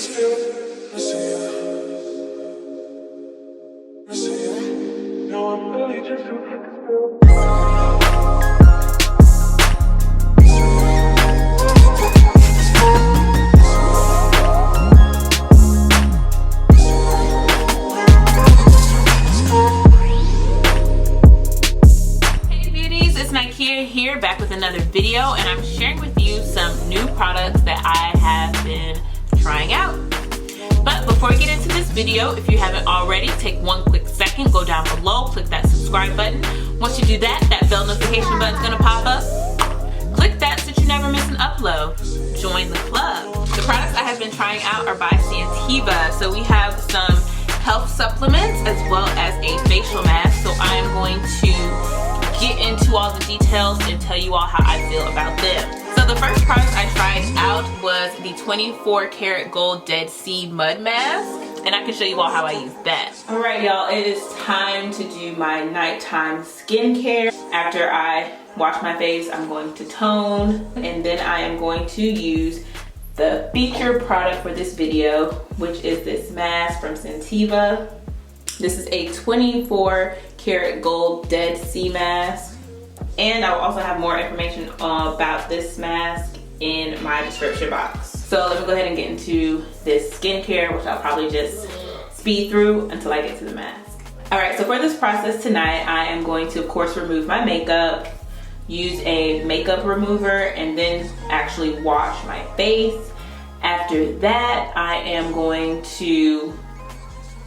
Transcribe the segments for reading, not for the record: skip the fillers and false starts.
Nikea here, back with another video, and I'm sharing with you some new products that I have been trying out. But before we get into this video, if you haven't already, take one quick second, go down below, click that subscribe button. Once you do that, that bell notification button is going to pop up. Click that so that you never miss an upload. Join the club. The products I have been trying out are by Santeva. So we have some health supplements as well as a facial mask. So I am going to get into all the details and tell you all how I feel about them. So the first product I tried out was the 24 karat gold Dead Sea mud mask, and I can show you all how I use that. Alright y'all, it is time to do my nighttime skincare. After I wash my face, I'm going to tone, and then I am going to use the featured product for this video, which is this mask from Santeva. This is a 24 karat gold Dead Sea mask, and I will also have more information about this mask in my description box. So let me go ahead and get into this skincare, which I'll probably just speed through until I get to the mask. Alright, so for this process tonight, I am going to, of course, remove my makeup, use a makeup remover, and then actually wash my face. After that, I am going to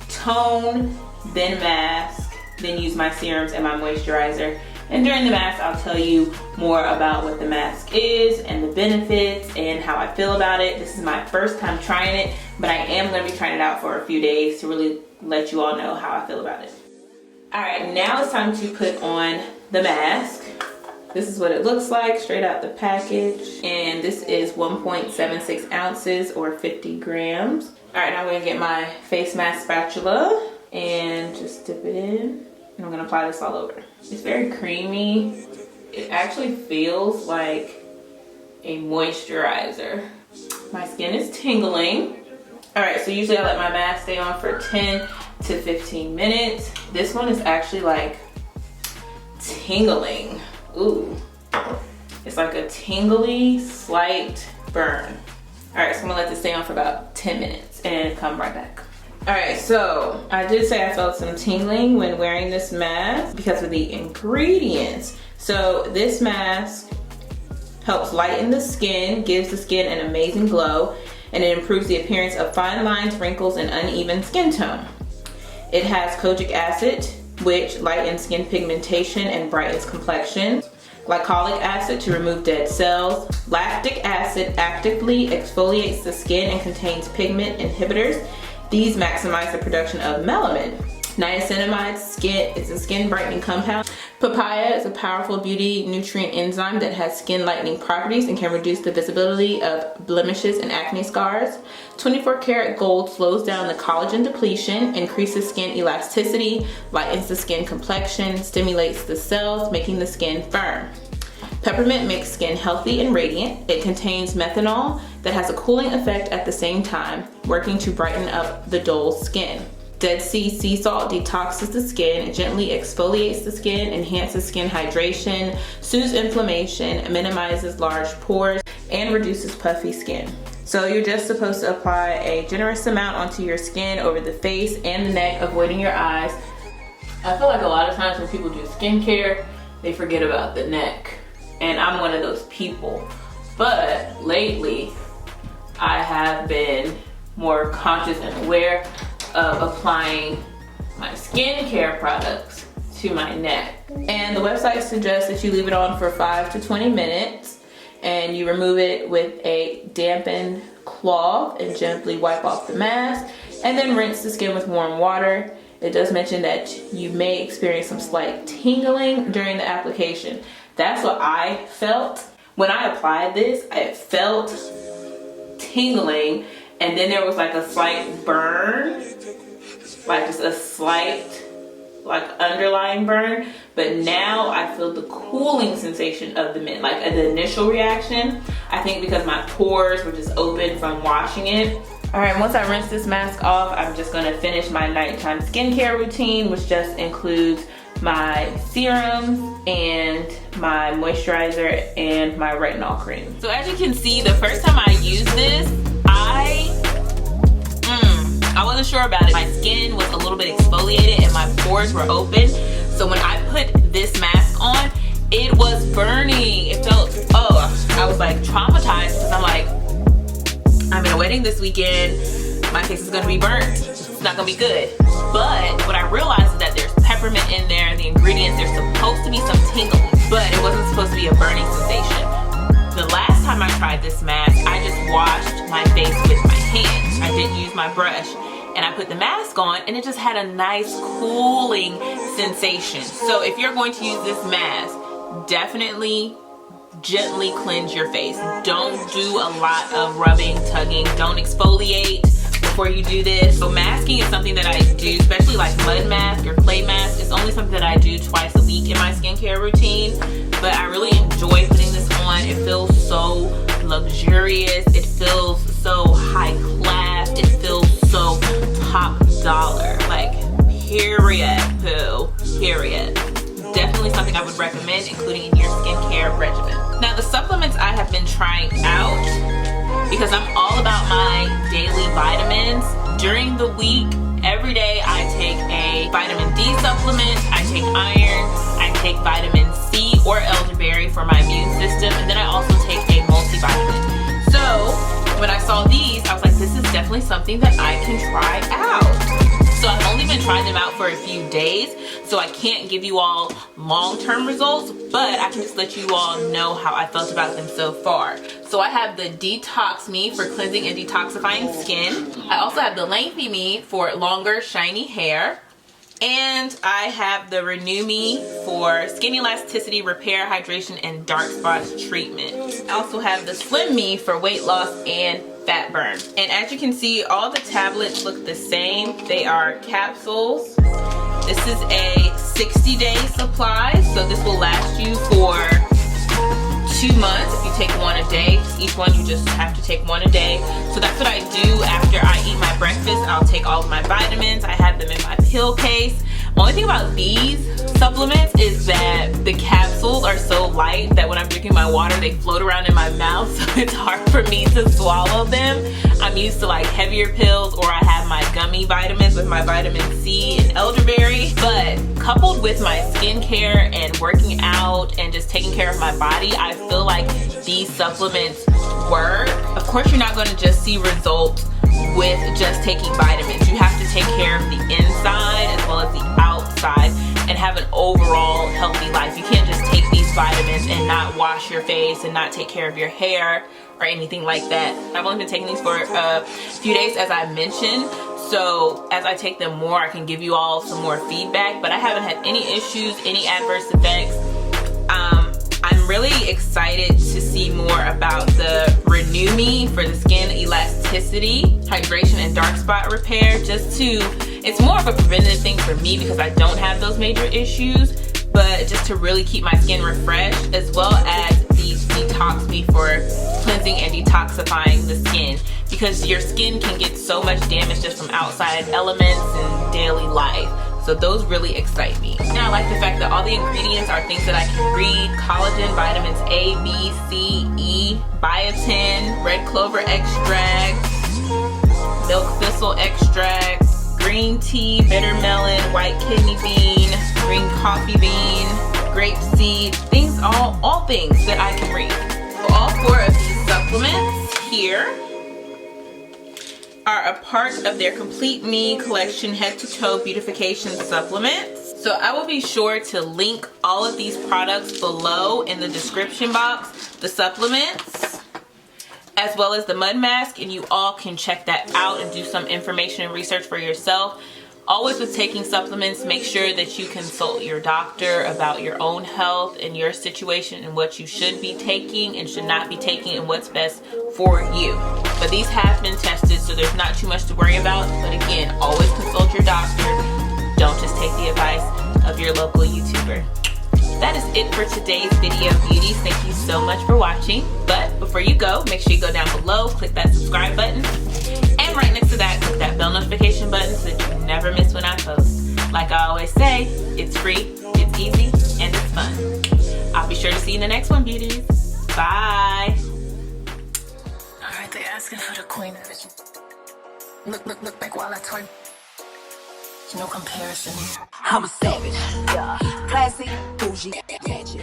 tone, then mask, then use my serums and my moisturizer. And during the mask, I'll tell you more about what the mask is and the benefits and how I feel about it. This is my first time trying it, but I am going to be trying it out for a few days to really let you all know how I feel about it. Alright, now it's time to put on the mask. This is what it looks like straight out the package, and this is 1.76 ounces or 50 grams. Alright, now I'm going to get my face mask spatula and just dip it in, and I'm going to apply this all over. It's very creamy. It actually feels like a moisturizer. My skin is tingling. Alright, so usually I let my mask stay on for 10 to 15 minutes. This one is actually like tingling. Ooh, it's like a tingly, slight burn. Alright, so I'm gonna let this stay on for about 10 minutes and come right back. Alright, so I did say I felt some tingling when wearing this mask because of the ingredients. So this mask helps lighten the skin, gives the skin an amazing glow, and it improves the appearance of fine lines, wrinkles, and uneven skin tone. It has kojic acid, which lightens skin pigmentation and brightens complexion. Glycolic acid to remove dead cells. Lactic acid actively exfoliates the skin and contains pigment inhibitors. These maximize the production of melanin. Niacinamide is a skin brightening compound. Papaya is a powerful beauty nutrient enzyme that has skin lightening properties and can reduce the visibility of blemishes and acne scars. 24 karat gold slows down the collagen depletion, increases skin elasticity, lightens the skin complexion, stimulates the cells, making the skin firm. Peppermint makes skin healthy and radiant. It contains methanol that has a cooling effect at the same time, working to brighten up the dull skin. Dead Sea sea salt detoxes the skin, gently exfoliates the skin, enhances skin hydration, soothes inflammation, minimizes large pores, and reduces puffy skin. So you're just supposed to apply a generous amount onto your skin over the face and the neck, avoiding your eyes. I feel like a lot of times when people do skincare, they forget about the neck. And I'm one of those people. But lately, I have been more conscious and aware of applying my skincare products to my neck. And the website suggests that you leave it on for 5 to 20 minutes and you remove it with a dampened cloth and gently wipe off the mask, and then rinse the skin with warm water. It does mention that you may experience some slight tingling during the application. That's what I felt. When I applied this, I felt tingling, and then there was like a slight burn, like just a slight like underlying burn, but now I feel the cooling sensation of the mint, like the initial reaction. I think because my pores were just open from washing it, All right, once I rinse this mask off, I'm just gonna finish my nighttime skincare routine, which just includes my serums and my moisturizer and my retinol cream. So as you can see, the first time I used this, I wasn't sure about it. My skin was a little bit exfoliated and my pores were open. So when I put this mask on, it was burning. It felt, I was like traumatized because I'm like, I'm in a wedding this weekend. My face is gonna be burnt. It's not gonna be good. But what I realized is that there's peppermint in there. The ingredients, there's supposed to be some tingling, but it wasn't supposed to be a burning sensation. The last time I tried this mask, I just washed my face with my hands. I didn't use my brush. And I put the mask on and it just had a nice cooling sensation. So if you're going to use this mask, definitely gently cleanse your face. Don't do a lot of rubbing, tugging. Don't exfoliate before you do this. So masking is something that I do, especially like mud mask or clay mask. It's only something that I do twice a week in my skincare routine. But I really enjoy putting this on. It feels so luxurious. It feels so high class. It feels so top dollar. Like, period, poo, period. Definitely something I would recommend including in your skincare regimen. Now the supplements I have been trying out, because I'm all about my daily vitamins. During the week, every day I take a vitamin D supplement, I take iron, I take vitamin C or elderberry for my immune system, and then I also take a multivitamin. So when I saw these, I was like, this is definitely something that I can try out. So I've only been trying them out for a few days, so I can't give you all long-term results, but I can just let you all know how I felt about them so far. So I have the Detox Me for cleansing and detoxifying skin. I also have the Lengthy Me for longer, shiny hair. And I have the Renew Me for skin elasticity, repair, hydration, and dark spots treatment. I also have the Slim Me for weight loss and fat burn. And as you can see, all the tablets look the same. They are capsules. This is a 60-day supply, so this will last you for 2 months if you take one a day. Each one you just have to take one a day. So that's what I do after I eat my breakfast. I'll take all of my vitamins. I have them in my pill case. Only thing about these supplements is that the capsules are so light that when I'm drinking my water, they float around in my mouth, so it's hard for me to swallow them. I'm used to like heavier pills, or I have my gummy vitamins with my vitamin C and elderberry. But coupled with my skincare and working out and just taking care of my body, I feel like these supplements work. Of course, you're not going to just see results with just taking vitamins. You have to take care of the inside as well as the outside and have an overall healthy life. You can't just take these vitamins and not wash your face and not take care of your hair or anything like that. I've only been taking these for a few days, as I mentioned. So as I take them more, I can give you all some more feedback, but I haven't had any issues, any adverse effects. I'm really excited to see more about the Renew Me for the skin elasticity, hydration, and dark spot repair. It's more of a preventative thing for me because I don't have those major issues, but just to really keep my skin refreshed, as well as these Detox Me for cleansing and detoxifying the skin, because your skin can get so much damage just from outside elements and daily life. So those really excite me. Now I like the fact that all the ingredients are things that I can read. Collagen, vitamins A, B, C, E, biotin, red clover extract, milk thistle extract, green tea, bitter melon, white kidney bean, green coffee bean, grape seed, things, all things that I can read. So all 4 of these supplements here are a part of their Complete Me collection head to toe beautification supplements. So I will be sure to link all of these products below in the description box, the supplements, as well as the mud mask, and you all can check that out and do some information and research for yourself. Always with taking supplements, make sure that you consult your doctor about your own health and your situation and what you should be taking and should not be taking and what's best for you. But these have been tested, so there's not too much to worry about. But again, always consult your doctor. Don't just take the advice of your local YouTuber. That is it for today's video, beauties. Thank you so much for watching. But before you go, make sure you go down below, click that subscribe button, and And right next to that, click that bell notification button so that you never miss when I post. Like I always say, it's free, it's easy, and it's fun. I'll be sure to see you in the next one, beauties. Bye. Alright, they asking for the queen. Look back while I twerk. No comparison. I'm a savage. Yeah. Classy, bougie, gadget.